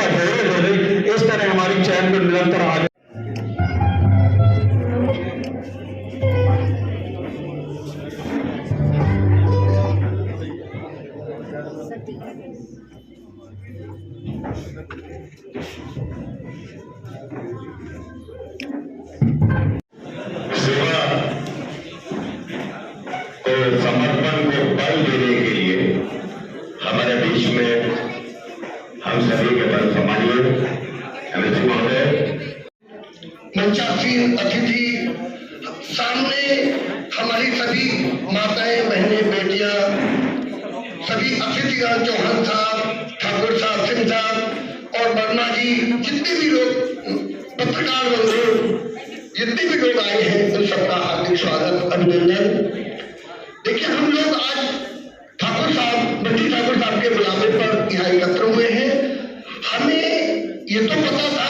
का गौरव हो रही। इस तरह हमारी चैन में निरंतर आगे सेवा को समर्पण को बल देने के लिए हमारे बीच में हम सभी के बल सम्मानित एमएलसी महोदय, मंचासीन अतिथि, सामने हमारी सभी माताएं, बहनें, बेटियां, सभी अतिथिगण, चौहान साहब, ठाकुर साहब, सिंह साहब और वर्मा जी, जितने भी लोग पत्रकार बंधु, जितने भी लोग आए हैं उन सबका हार्दिक स्वागत, अभिनंदन। देखिए, हम लोग आज ठाकुर साहब, बच्ची ठाकुर साहब के बुलावे पर यहाँ एकत्र हुए हैं। हमें ये तो पता था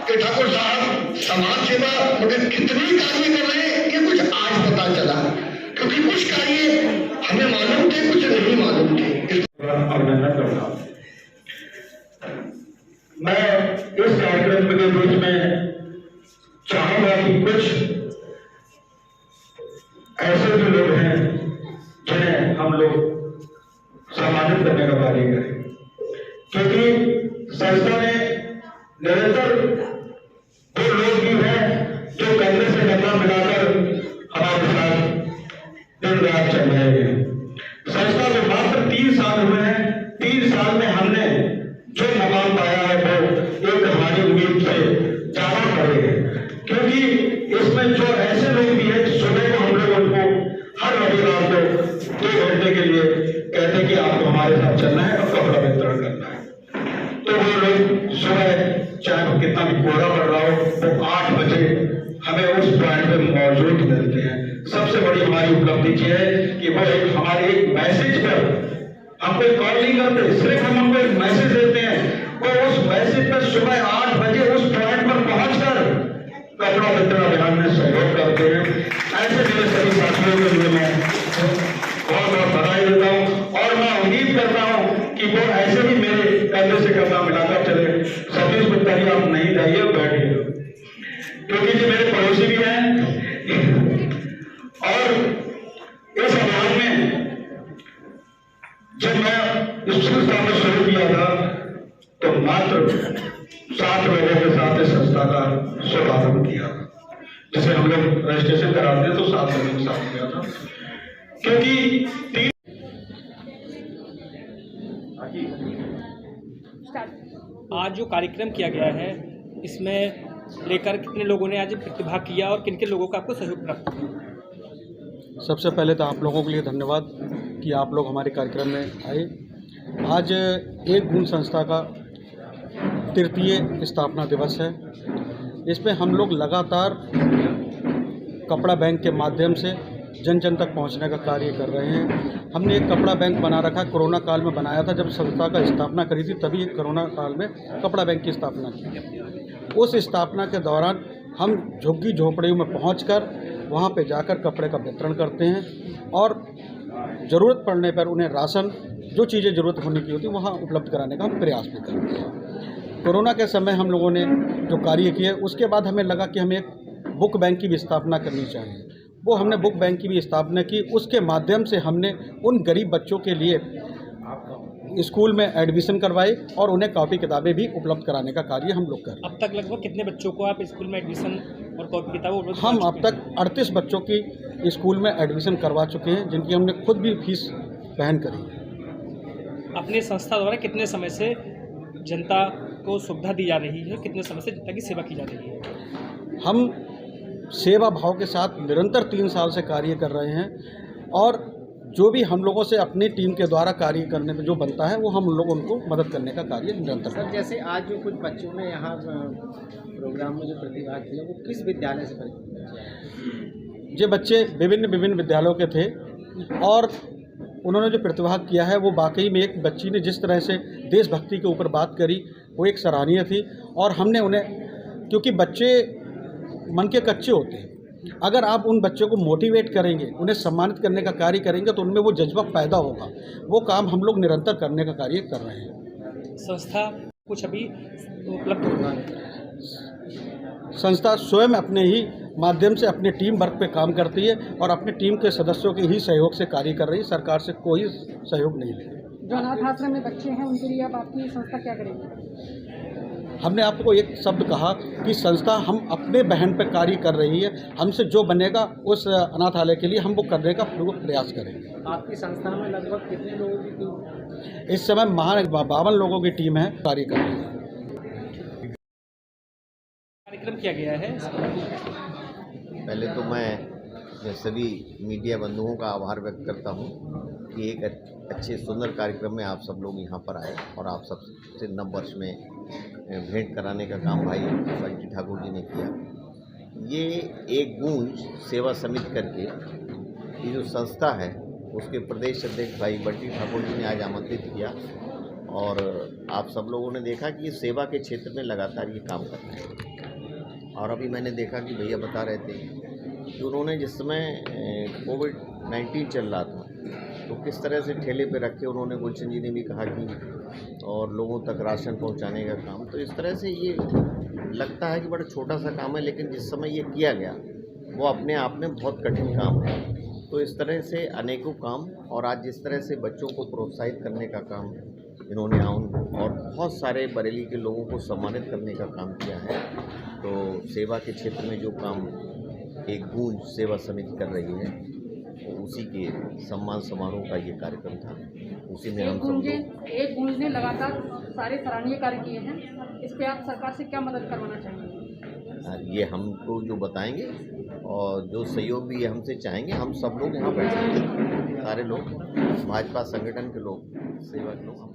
कि ठाकुर साहब समाज सेवा मगर कितने कार्य कर रहे हैं ये कुछ आज पता चला, क्योंकि कुछ कार्य हमें मालूम थे, कुछ नहीं मालूम थे। अभिनंदन करता हूं। मैं इस कार्यक्रम के बीच में चाहूंगा कि कुछ ऐसे जो लोग हैं जिन्हें हम लोग सम्मानित करने का कार्य करें, क्योंकि संस्था ने निरंतर वो लोग भी हैं जो कंधे से कंधा मिलाकर हमारे साथ दिन रात चल रहे हैं। संस्था में मात्र 3 साल हुए हैं। 3 साल में हमने जो मुकाम पाया है वो एक हमारी उम्मीद से ज्यादा बड़े हैं, क्योंकि इसमें जो ऐसे लोग भी हैं, सुबह को हम लोग उनको हर रविवार को 2 घंटे के लिए कहते हैं कि आपको हमारे साथ चलना है और कपड़ा वितरण करना है, तो वो लोग सुबह चाहे कितना भी कोहरा पड़ रहा हो वो 8 बजे हमें उस पॉइंट पे मौजूद मिलते हैं। सबसे बड़ी हमारी उपलब्धि ये है कि वो हमारे एक मैसेज पर, हम कोई कॉल नहीं करते, सिर्फ हम उनको एक मैसेज देते हैं, वो उस मैसेज पर सुबह 8 बजे उस पॉइंट पर पहुंचकर कपड़ा वितरण अभियान में सहयोग करते हैं। ऐसे मेरे सभी साथियों के लिए मैं बहुत बहुत बधाई देता हूँ और मैं उम्मीद करता हूँ कि वो ऐसे ही मेरे कंधे से कंधा मिलाकर चले। सतीश गुप्ता जी, आप नहीं जाइए, बैठिए, क्योंकि ये मेरे पड़ोसी भी हैं। और इस अभियान में जब मैं इस संस्था में शुरू किया था तो मात्र 7 लोगों के साथ इस संस्था का शुभारंभ किया, जिसे हम लोग रजिस्ट्रेशन कराते हैं तो 7 लोगों के साथ किया था, क्योंकि आज जो कार्यक्रम किया गया है इसमें लेकर कितने लोगों ने आज प्रतिभाग किया और किन किन लोगों का आपको सहयोग प्राप्त हुआ? सबसे पहले तो आप लोगों के लिए धन्यवाद कि आप लोग हमारे कार्यक्रम में आए। आज एक गुण संस्था का 3य स्थापना दिवस है। इसमें हम लोग लगातार कपड़ा बैंक के माध्यम से जन जन तक पहुंचने का कार्य कर रहे हैं। हमने एक कपड़ा बैंक बना रखा, कोरोना काल में बनाया था, जब संस्था का स्थापना करी थी तभी कोरोना काल में कपड़ा बैंक की स्थापना की। उस स्थापना के दौरान हम झुग्गी झोपड़ियों में पहुंचकर वहां पे जाकर कपड़े का वितरण करते हैं और ज़रूरत पड़ने पर उन्हें राशन, जो चीज़ें ज़रूरत होने की होती वहाँ उपलब्ध कराने का हम प्रयास भी करते हैं। कोरोना के समय हम लोगों ने जो कार्य किए, उसके बाद हमें लगा कि हमें एक बुक बैंक की भी स्थापना करनी चाहिए। वो हमने बुक बैंक की भी स्थापना की। उसके माध्यम से हमने उन गरीब बच्चों के लिए स्कूल में एडमिशन करवाए और उन्हें कॉपी किताबें भी उपलब्ध कराने का कार्य हम लोग कर रहे हैं। अब तक लगभग कितने बच्चों को आप स्कूल में एडमिशन और कॉपी किताबें? हम अब तक 38 बच्चों की स्कूल में एडमिशन करवा चुके हैं, जिनकी हमने खुद भी फीस वहन करी है। अपनी संस्था द्वारा कितने समय से जनता को सुविधा दी जा रही है, कितने समय से जनता की सेवा की जा रही है? हम सेवा भाव के साथ निरंतर 3 साल से कार्य कर रहे हैं और जो भी हम लोगों से अपनी टीम के द्वारा कार्य करने में जो बनता है वो हम लोग उनको मदद करने का कार्य निरंतर सर, जैसे आज जो कुछ बच्चों ने यहाँ प्रोग्राम में जो प्रतिभाग किया वो किस विद्यालय से ये बच्चे विभिन्न विद्यालयों के थे और उन्होंने जो प्रतिभाग किया है वो वाकई में एक बच्ची ने जिस तरह से देशभक्ति के ऊपर बात करी वो एक सराहनीय थी। और हमने उन्हें, क्योंकि बच्चे मन के कच्चे होते हैं, अगर आप उन बच्चों को मोटिवेट करेंगे, उन्हें सम्मानित करने का कार्य करेंगे तो उनमें वो जज्बा पैदा होगा। वो काम हम लोग निरंतर करने का कार्य कर रहे हैं। संस्था कुछ अभी उपलब्ध होगा? संस्था स्वयं अपने ही माध्यम से अपने टीम वर्क पे काम करती है और अपने टीम के सदस्यों के ही सहयोग से कार्य कर रही है। सरकार से कोई सहयोग नहीं ले। जो अनाथ आश्रम में बच्चे हैं उनके लिए अब आपकी संस्था क्या करेगी? हमने आपको एक शब्द कहा कि संस्था हम अपने बहन पर कार्य कर रही है। हमसे जो बनेगा उस अनाथालय के लिए हम वो करने का पूरा प्रयास करेंगे। आपकी संस्था में लगभग कितने लोगों की टीम? इस समय 52 लोगों की टीम है, कार्य कर रही है। कार्यक्रम किया गया है। पहले तो मैं सभी मीडिया बंधुओं का आभार व्यक्त करता हूं कि एक अच्छे सुंदर कार्यक्रम में आप सब लोग यहां पर आए और आप सबसे नव वर्ष में भेंट कराने का काम भाई बंटी ठाकुर जी ने किया। ये एक गूंज सेवा समिति करके ये जो संस्था है उसके प्रदेश अध्यक्ष भाई बंटी ठाकुर जी ने आज आमंत्रित किया और आप सब लोगों ने देखा कि ये सेवा के क्षेत्र में लगातार ये काम कर रहे हैं। और अभी मैंने देखा कि भैया बता रहे थे कि उन्होंने जिस समय कोविड-19 चल रहा था तो किस तरह से ठेले पे रखे उन्होंने, गुलशन जी ने भी कहा कि और लोगों तक राशन पहुंचाने का काम। तो इस तरह से ये लगता है कि बड़ा छोटा सा काम है, लेकिन जिस समय ये किया गया वो अपने आप में बहुत कठिन काम है। तो इस तरह से अनेकों काम और आज जिस तरह से बच्चों को प्रोत्साहित करने का काम इन्होंने और बहुत सारे बरेली के लोगों को सम्मानित करने का काम किया है। तो सेवा के क्षेत्र में जो काम एक गूंज सेवा समिति कर रही है तो उसी के सम्मान समारोह का ये कार्यक्रम था। उसी में हम सब एक गूंज ने लगातार सारे सराहनीय कार्य किए हैं, इस पर आप सरकार से क्या मदद करवाना चाहेंगे? ये हमको जो बताएंगे और जो सहयोग भी ये हमसे चाहेंगे, हम सब लोग यहाँ बैठे हैं, सारे लोग भाजपा संगठन के लोग, सेवा के लोग, हम